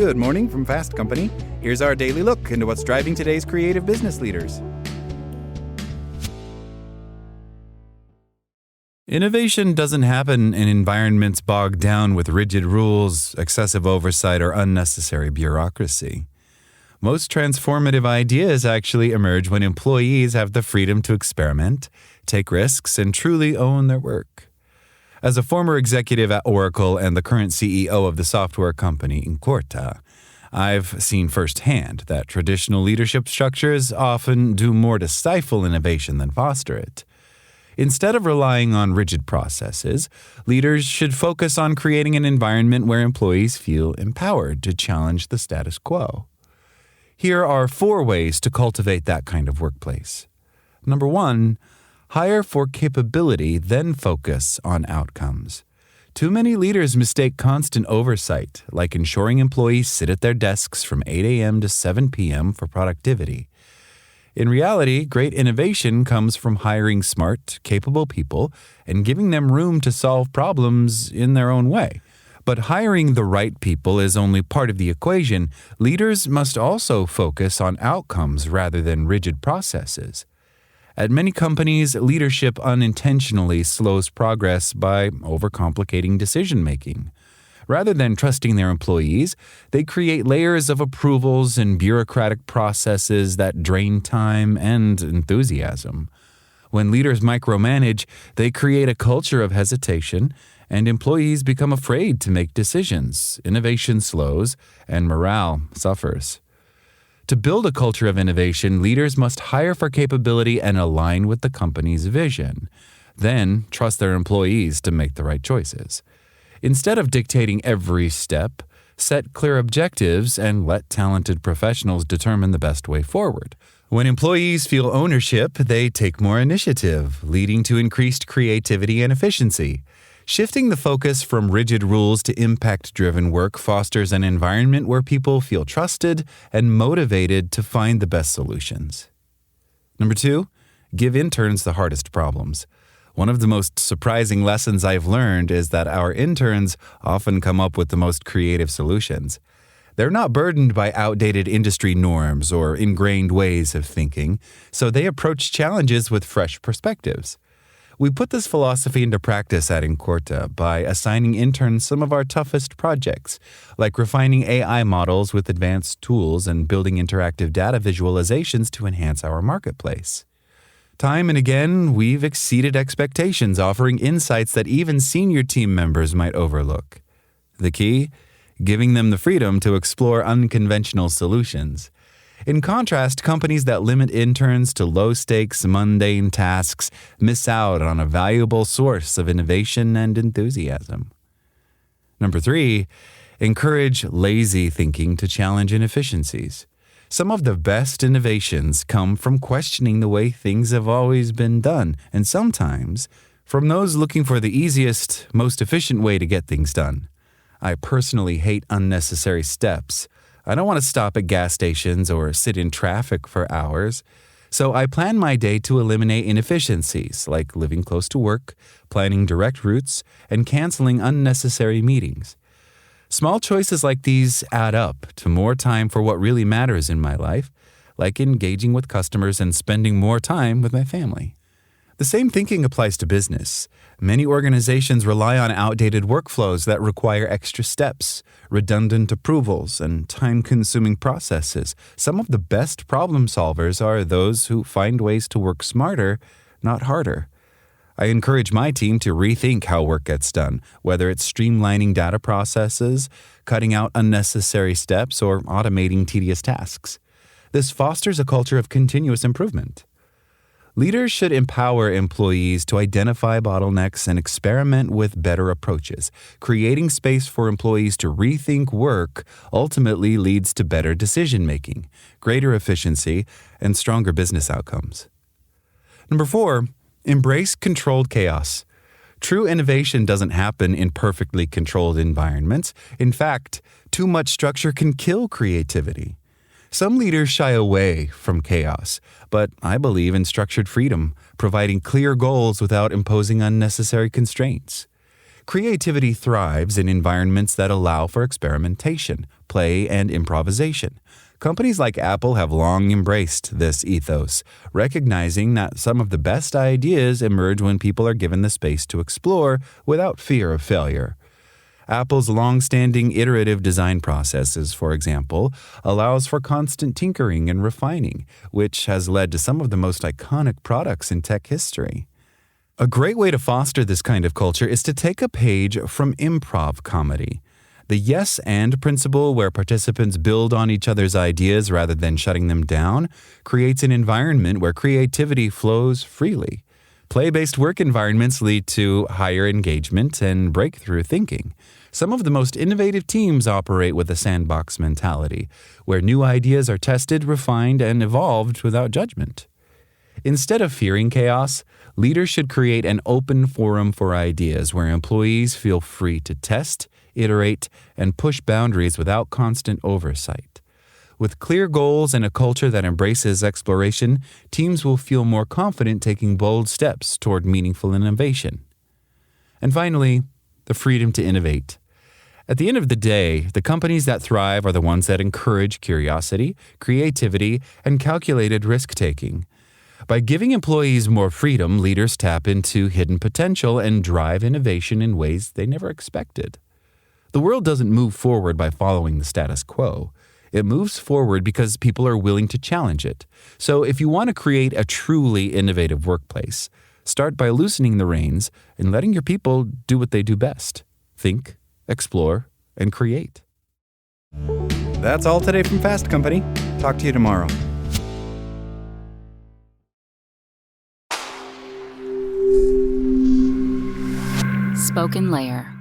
Good morning from Fast Company. Here's our daily look into what's driving today's creative business leaders. Innovation doesn't happen in environments bogged down with rigid rules, excessive oversight, or unnecessary bureaucracy. Most transformative ideas actually emerge when employees have the freedom to experiment, take risks, and truly own their work. As a former executive at Oracle and the current CEO of the software company Incorta, I've seen firsthand that traditional leadership structures often do more to stifle innovation than foster it. Instead of relying on rigid processes, leaders should focus on creating an environment where employees feel empowered to challenge the status quo. Here are 4 ways to cultivate that kind of workplace. Number 1, hire for capability, then focus on outcomes. Too many leaders mistake constant oversight, like ensuring employees sit at their desks from 8 a.m. to 7 p.m. for productivity. In reality, great innovation comes from hiring smart, capable people and giving them room to solve problems in their own way. But hiring the right people is only part of the equation. Leaders must also focus on outcomes rather than rigid processes. At many companies, leadership unintentionally slows progress by overcomplicating decision-making. Rather than trusting their employees, they create layers of approvals and bureaucratic processes that drain time and enthusiasm. When leaders micromanage, they create a culture of hesitation, and employees become afraid to make decisions. Innovation slows, and morale suffers. To build a culture of innovation, leaders must hire for capability and align with the company's vision. Then, trust their employees to make the right choices. Instead of dictating every step, set clear objectives and let talented professionals determine the best way forward. When employees feel ownership, they take more initiative, leading to increased creativity and efficiency. Shifting the focus from rigid rules to impact-driven work fosters an environment where people feel trusted and motivated to find the best solutions. Number 2, give interns the hardest problems. One of the most surprising lessons I've learned is that our interns often come up with the most creative solutions. They're not burdened by outdated industry norms or ingrained ways of thinking, so they approach challenges with fresh perspectives. We put this philosophy into practice at Incorta by assigning interns some of our toughest projects, like refining AI models with advanced tools and building interactive data visualizations to enhance our marketplace. Time and again, we've exceeded expectations, offering insights that even senior team members might overlook. The key? Giving them the freedom to explore unconventional solutions. In contrast, companies that limit interns to low-stakes, mundane tasks miss out on a valuable source of innovation and enthusiasm. Number 3, encourage lazy thinking to challenge inefficiencies. Some of the best innovations come from questioning the way things have always been done, and sometimes from those looking for the easiest, most efficient way to get things done. I personally hate unnecessary steps. I don't want to stop at gas stations or sit in traffic for hours, so I plan my day to eliminate inefficiencies like living close to work, planning direct routes, and canceling unnecessary meetings. Small choices like these add up to more time for what really matters in my life, like engaging with customers and spending more time with my family. The same thinking applies to business. Many organizations rely on outdated workflows that require extra steps, redundant approvals, and time-consuming processes. Some of the best problem solvers are those who find ways to work smarter, not harder. I encourage my team to rethink how work gets done, whether it's streamlining data processes, cutting out unnecessary steps, or automating tedious tasks. This fosters a culture of continuous improvement. Leaders should empower employees to identify bottlenecks and experiment with better approaches. Creating space for employees to rethink work ultimately leads to better decision-making, greater efficiency, and stronger business outcomes. Number 4, embrace controlled chaos. True innovation doesn't happen in perfectly controlled environments. In fact, too much structure can kill creativity. Some leaders shy away from chaos, but I believe in structured freedom, providing clear goals without imposing unnecessary constraints. Creativity thrives in environments that allow for experimentation, play, and improvisation. Companies like Apple have long embraced this ethos, recognizing that some of the best ideas emerge when people are given the space to explore without fear of failure. Apple's long-standing iterative design processes, for example, allows for constant tinkering and refining, which has led to some of the most iconic products in tech history. A great way to foster this kind of culture is to take a page from improv comedy. The yes and principle, where participants build on each other's ideas rather than shutting them down, creates an environment where creativity flows freely. Play-based work environments lead to higher engagement and breakthrough thinking. Some of the most innovative teams operate with a sandbox mentality, where new ideas are tested, refined, and evolved without judgment. Instead of fearing chaos, leaders should create an open forum for ideas where employees feel free to test, iterate, and push boundaries without constant oversight. With clear goals and a culture that embraces exploration, teams will feel more confident taking bold steps toward meaningful innovation. And finally, the freedom to innovate. At the end of the day, the companies that thrive are the ones that encourage curiosity, creativity, and calculated risk-taking. By giving employees more freedom, leaders tap into hidden potential and drive innovation in ways they never expected. The world doesn't move forward by following the status quo. It moves forward because people are willing to challenge it. So if you want to create a truly innovative workplace, start by loosening the reins and letting your people do what they do best: think, explore, and create. That's all today from Fast Company. Talk to you tomorrow. SpokenLayer.